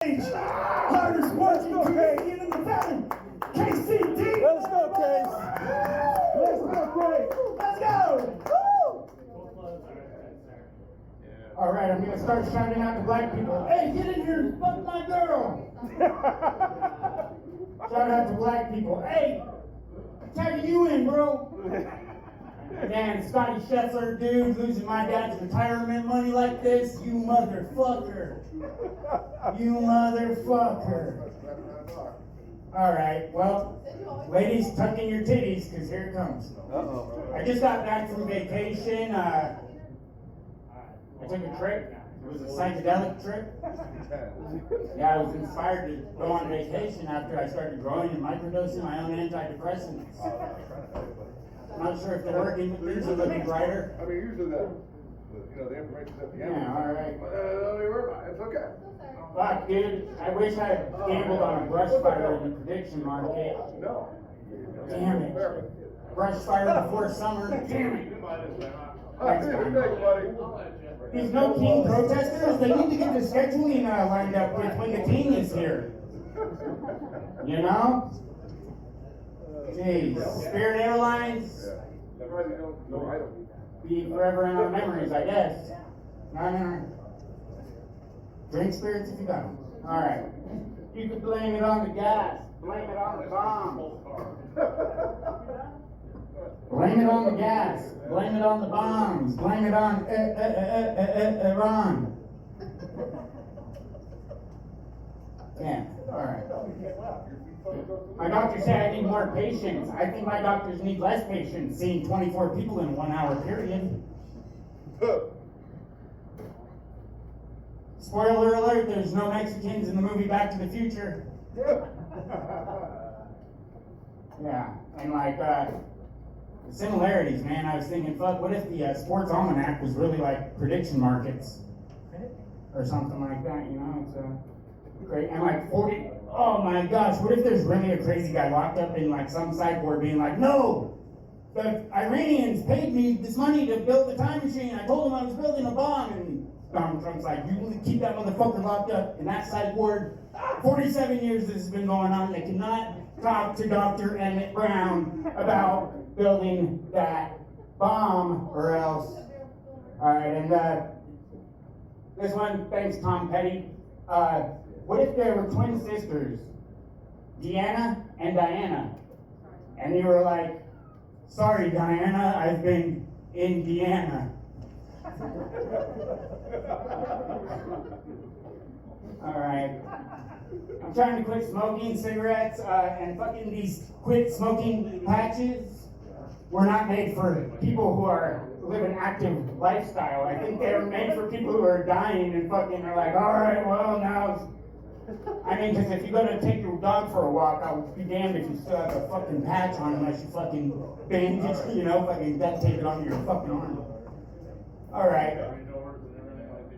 Hardest working Canadian in the Tavern, KCD. Let's go, Case. Let's go, Case. Let's go. All right, I'm gonna start shouting out to black people. Hey, get in here and fuck my girl. Shout out to black people. Hey, I'm tagging you in, bro. Man, Scotty Scheffler, dude, losing my dad's retirement money like this, you motherfucker. You motherfucker. All right, well, ladies, tuck in your titties, because here it comes. Uh-oh. I just got back from vacation. I took a trip. It was a psychedelic trip. Yeah, I was inspired to go on vacation after I started growing and microdosing my own antidepressants. I'm not sure if they're working, but things are looking brighter. I mean, usually the information's at the end. Yeah, all right. Don't worry about it. It's okay. Fuck, dude. I wish I had gambled on a brush fire in the prediction market. No. Damn it. Brush fire before summer. Damn it. Thanks, man. Thanks, buddy. These no team protesters, they need to get the scheduling lined up with when the team is here. You know? Jeez. Spirit Airlines. No, I don't. Be forever in our memories, I guess. No. Drink spirits if you got them. All right. You could blame it on the gas. Blame it on the bombs. Blame it on the gas. Blame it on the bombs. Blame it on Iran. Yeah. All right. My doctor said I need more patience. I think my doctors need less patience, seeing 24 people in a 1 hour period. Spoiler alert, there's no Mexicans in the movie Back to the Future. Yeah, and like, the similarities, man, I was thinking, fuck, what if the sports almanac was really like prediction markets? Or something like that, you know? It's great. And like 40, oh my gosh, what if there's really a crazy guy locked up in like some sideboard being like, no! The Iranians paid me this money to build the time machine. I told them I was building a bomb, and Donald Trump's like, you keep that motherfucker locked up in that sideboard. 47 years this has been going on. They cannot talk to Dr. Emmett Brown about building that bomb or else. All right, and this one, thanks Tom Petty. What if there were twin sisters, Deanna and Diana, and you were like, sorry Diana, I've been in Indiana. All right. I'm trying to quit smoking cigarettes and fucking these quit smoking patches were not made for people who live an active lifestyle. I think they were made for people who are dying and fucking are like, all right, well now. I mean, because if you go to take your dog for a walk, I'll be damned if you still have a fucking patch on unless you fucking bandage, you know, fucking duct tape it onto your fucking arm. All right.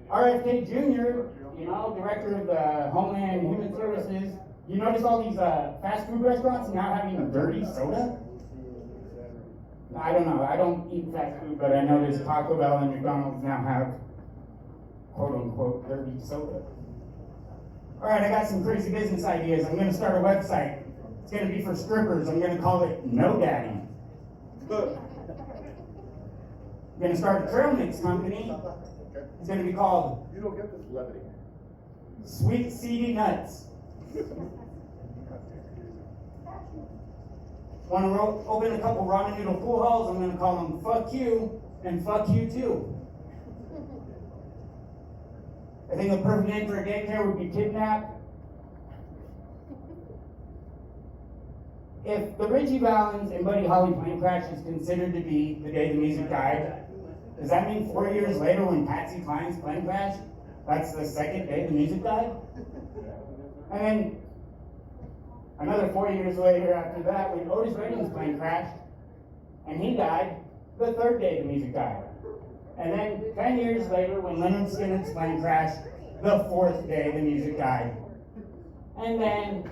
RFK Jr., you know, director of the Homeland and Human Services, you notice all these fast food restaurants now having dirty soda? I don't know. I don't eat fast food, but I noticed Taco Bell and McDonald's now have quote-unquote dirty soda. All right, I got some crazy business ideas. I'm going to start a website. It's going to be for strippers. I'm going to call it No Daddy. I'm going to start a trail mix company. It's going to be called You don't get this levity. Sweet Seedy Nuts. Want to open a couple ramen noodle pool halls? I'm going to call them Fuck You and Fuck You Too. I think the perfect name for a daycare would be Kidnap. If the Richie Valens and Buddy Holly plane crash is considered to be the day the music died, does that mean 4 years later when Patsy Cline's plane crashed, that's the second day the music died? And then another 4 years later after that when Otis Redding's plane crashed and he died, the third day the music died. And then 10 years later when Leonard Skinner's plane crashed, the fourth day the music died. And then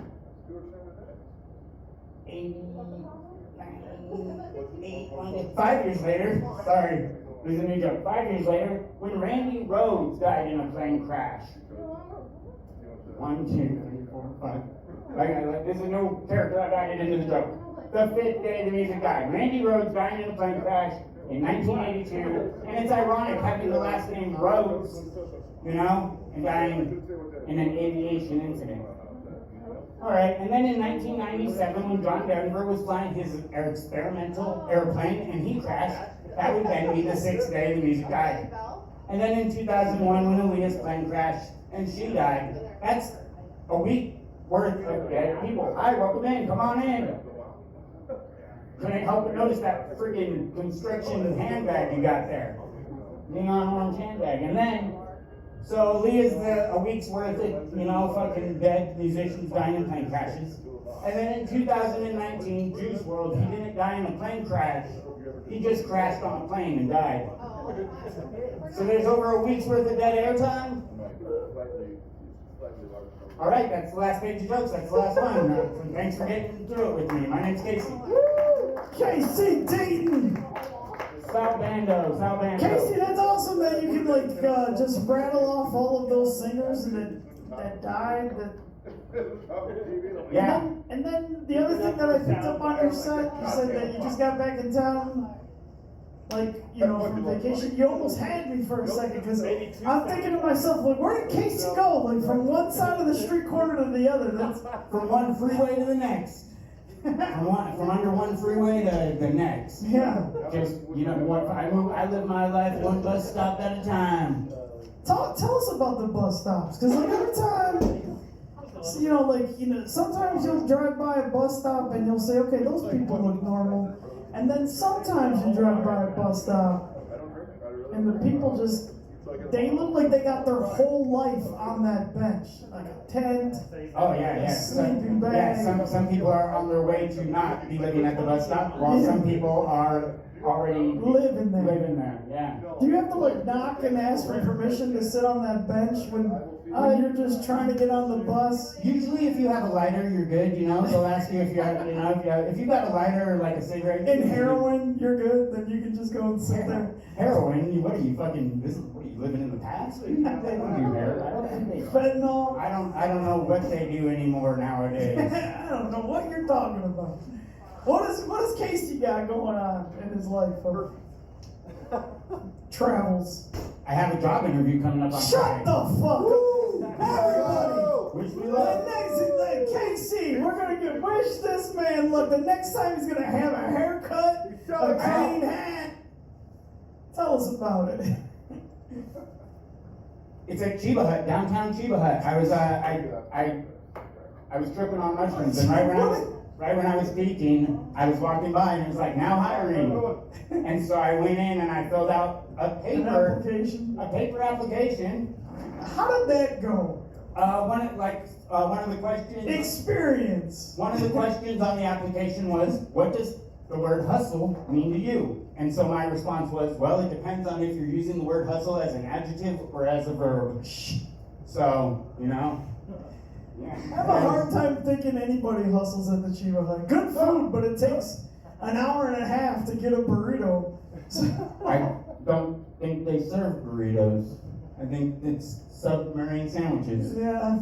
5 years later, sorry, there's a new joke. 5 years later, when Randy Rhoads died in a plane crash. 1, 2, 3, 4, 5. Like, this is no character I've added into the joke. The 5th day the music died. Randy Rhoads died in a plane crash in 1982, and it's ironic having the last name Rhodes, you know, and dying in an aviation incident. Alright, and then in 1997, when John Denver was flying his experimental airplane and he crashed, that would then be the 6th day the music died. And then in 2001, when Aaliyah's plane crashed and she died, that's a week worth of dead people. Hi, welcome in, come on in. Couldn't help but notice that freaking construction handbag you got there. Neon orange handbag. And then, so Aaliyah's a week's worth of, you know, fucking dead musicians dying in plane crashes. And then in 2019, Juice WRLD, he didn't die in a plane crash. He just crashed on a plane and died. So there's over a week's worth of dead airtime. All right, that's the last page of jokes. That's the last one. Thanks for getting through it with me. My name's Casey. Casey Dayton! Sal Bando. Casey, that's awesome that you can like just rattle off all of those singers that died. Yeah. And then the other thing that I picked up on your set, you said that you just got back in town, like, you know, from vacation. You almost had me for a second, because I'm thinking to myself, like, where did Casey go? Like, from one side of the street corner to the other. That's From one freeway to the next. From under one freeway to the next. yeah. Just, you know, I live my life one bus stop at a time. Tell us about the bus stops, because like every time, you know, like, you know, sometimes you'll drive by a bus stop and you'll say, okay, those people look normal. And then sometimes you drive by a bus stop and the people just, they look like they got their whole life on that bench. Like a tent, Oh yeah. a sleeping bag. Yeah, some people are on their way to not be living at the bus stop, while some people are already living there. Yeah. Do you have to like knock and ask for permission to sit on that bench when you're just trying to get on the bus? Usually, if you have a lighter, you're good. You know, they'll ask you if you have, you know, if you got a lighter or like a cigarette. And heroin, you're good. Then you can just go and sit there. Heroin? What are you fucking? What are you living in the past? They don't do heroin. I don't think they. Fentanyl. I don't know what they do anymore nowadays. I don't know what you're talking about. What does Casey got going on in his life? Travels. I have a job interview coming up on Shut Friday. the fuck up, everybody. Which we The love. next Casey, we're gonna wish this man luck. The next time he's gonna have a haircut, a clean hat. Tell us about it. It's at Chiba Hut, downtown Chiba Hut. I was tripping on mushrooms, and right when I was speaking, I was walking by and it was like, now hiring. And so I went in and I filled out a An paper application. How did that go? One of the questions. Experience. One of the questions on the application was, what does the word hustle mean to you? And so my response was, well, it depends on if you're using the word hustle as an adjective or as a verb. So, you know. Yeah. I have a hard time thinking anybody hustles at the Chiba Hut. Good food, but it takes an hour and a half to get a burrito. I don't think they serve burritos. I think it's submarine sandwiches. Yeah.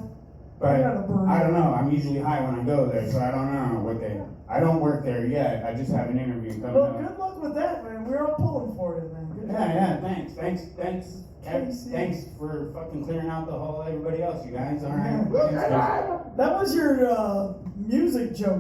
But I got a burrito. I don't know. I'm usually high when I go there, so I don't know what they. I don't work there yet. I just have an interview coming Well, up. good luck with that, man. We're all pulling for you, man. Good job. Yeah, thanks. Casey. Thanks for fucking clearing out the whole everybody else, you guys. All right. Yeah. That was your music joke.